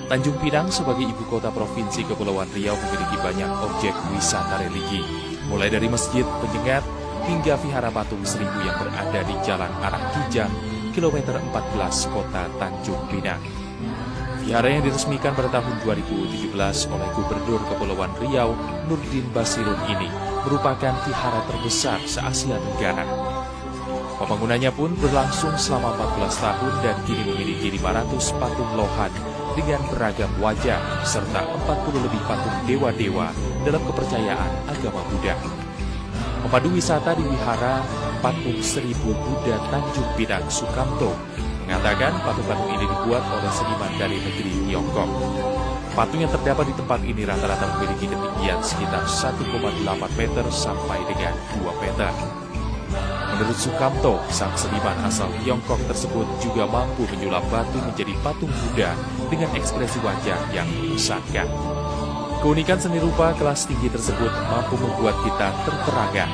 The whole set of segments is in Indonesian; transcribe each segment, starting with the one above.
Tanjung Pinang sebagai ibu kota Provinsi Kepulauan Riau memiliki banyak objek wisata religi, mulai dari masjid, penyengat, hingga vihara patung seribu yang berada di Jalan Arah Kijang, kilometer 14 kota Tanjung Pinang. Vihara yang diresmikan pada tahun 2017 oleh Gubernur Kepulauan Riau, Nurdin Basirun ini merupakan vihara terbesar se-Asia Tenggara. Pembangunannya pun berlangsung selama 14 tahun dan kini memiliki 500 patung lohan dengan beragam wajah serta 40 lebih patung dewa-dewa dalam kepercayaan agama Buddha. Pemandu wisata di Wihara Patung Seribu Buddha Tanjung Pinang Sukamto mengatakan patung-patung ini dibuat oleh seniman dari negeri Tiongkok. Patung yang terdapat di tempat ini rata-rata memiliki ketinggian sekitar 1,8 meter sampai dengan 2 meter. Menurut Sukamto, sang seniman asal Tiongkok tersebut juga mampu menyulap batu menjadi patung Buddha dengan ekspresi wajah yang mengesankan. Keunikan seni rupa kelas tinggi tersebut mampu membuat kita terperangah.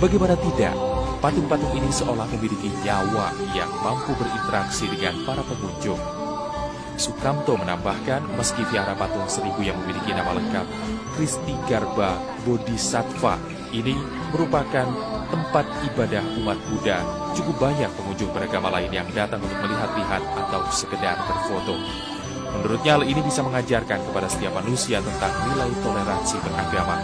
Bagaimana tidak, patung-patung ini seolah memiliki nyawa yang mampu berinteraksi dengan para pengunjung. Sukamto menambahkan, meski vihara patung seribu yang memiliki nama lengkap Kristi Garba Bodhisattva ini merupakan tempat ibadah umat Buddha, cukup banyak pengunjung beragama lain yang datang untuk melihat-lihat atau sekedar berfoto. Menurutnya hal ini bisa mengajarkan kepada setiap manusia tentang nilai toleransi beragama.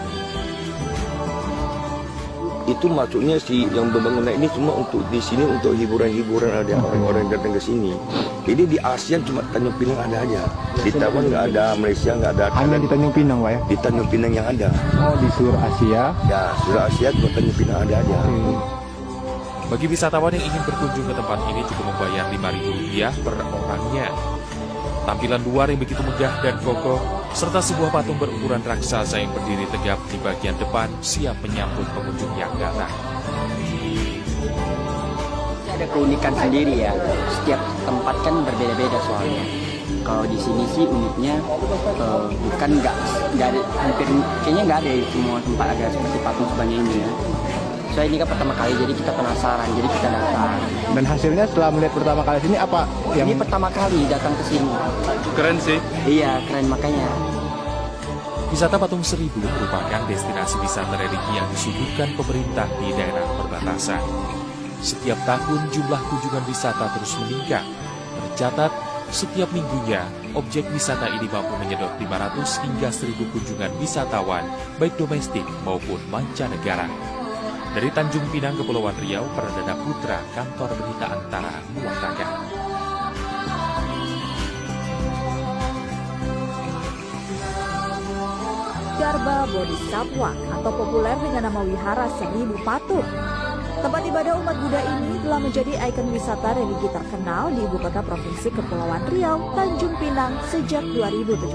Itu maksudnya yang pembangunan ini cuma untuk di sini untuk hiburan-hiburan, ada orang-orang datang ke sini. Jadi di ASEAN cuma Tanjung Pinang ada aja. Di Taiwan nggak ada, Malaysia nggak ada. Hanya di Tanjung Pinang, Pak ya? Di Tanjung Pinang yang ada. Oh, di seluruh Asia? Ya, seluruh Asia cuma Tanjung Pinang ada aja. Bagi wisatawan yang ingin berkunjung ke tempat ini cukup membayar Rp5.000 per orangnya. Tampilan luar yang begitu megah dan kokoh, serta sebuah patung berukuran raksasa yang berdiri tegap di bagian depan siap menyambut pengunjung yang datang. Ada keunikan sendiri ya, setiap tempat kan berbeda-beda soalnya. Kalau di sini sih uniknya bukan nggak ada, hampir kayaknya nggak ada di semua tempat ada seperti patung sebanyak ini ya. Soalnya ini kan pertama kali, jadi kita penasaran, jadi kita datang. Dan hasilnya setelah melihat pertama kali sini apa? Ini pertama kali datang ke sini. Keren sih. Iya, keren makanya. Wisata Patung Seribu merupakan destinasi wisata religi yang disuguhkan pemerintah di daerah perbatasan. Setiap tahun jumlah kunjungan wisata terus meningkat. Tercatat, setiap minggunya, objek wisata ini mampu menyedot 500 hingga 1.000 kunjungan wisatawan, baik domestik maupun mancanegara. Dari Tanjung Pinang, Kepulauan Riau, Perdana Putra, Kantor Berita Antara, mewakilkan. Garba Bodhisattva atau populer dengan nama Wihara Seribu Patung. Tempat ibadah umat Buddha ini telah menjadi ikon wisata religi terkenal di ibu kota provinsi Kepulauan Riau, Tanjung Pinang sejak 2017.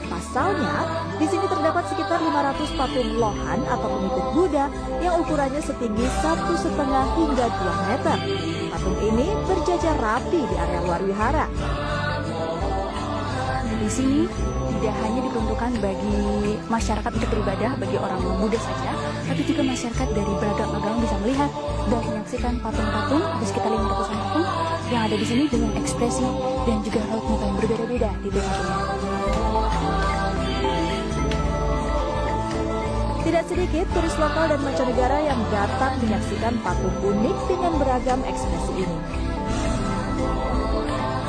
Pasalnya, di sini terdapat sekitar 500 patung lohan atau pengikut Buddha yang ukurannya setinggi 1,5 hingga 2 meter. Patung ini berjajar rapi di area luar wihara. Di sini tidak hanya diperuntukkan bagi masyarakat untuk beribadah, bagi orang Buddha saja, tapi juga masyarakat dari beragam agama bisa melihat dan menyaksikan patung-patung, ada sekitar 500 patung yang ada di sini dengan ekspresi dan juga raut muka yang berbeda-beda di belakangnya. Tidak sedikit turis lokal dan mancanegara yang datang menyaksikan patung unik dengan beragam ekspresi ini.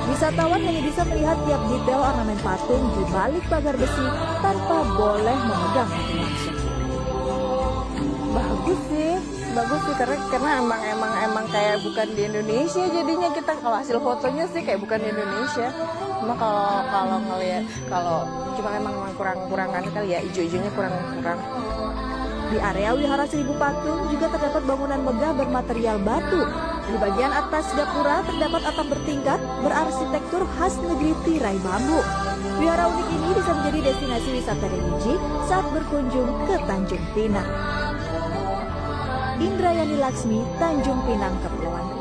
Wisatawan hanya bisa melihat tiap detail ornamen patung di balik pagar besi tanpa boleh memegang patung langsung. Bagus sih karena emang kayak bukan di Indonesia, jadinya kita kalau hasil fotonya sih kayak bukan di Indonesia. Cuma kalau ngelihat cuma emang kurang kali ya, ijo-ijonya kurang. Di area Wihara Seribu Patung juga terdapat bangunan megah bermaterial batu. Di bagian atas gapura terdapat atap bertingkat berarsitektur khas negeri tirai bambu. Wihara unik ini bisa menjadi destinasi wisata religi saat berkunjung ke Tanjung Pinang. Indrayani Laksmi, Tanjung Pinang, Kepulauan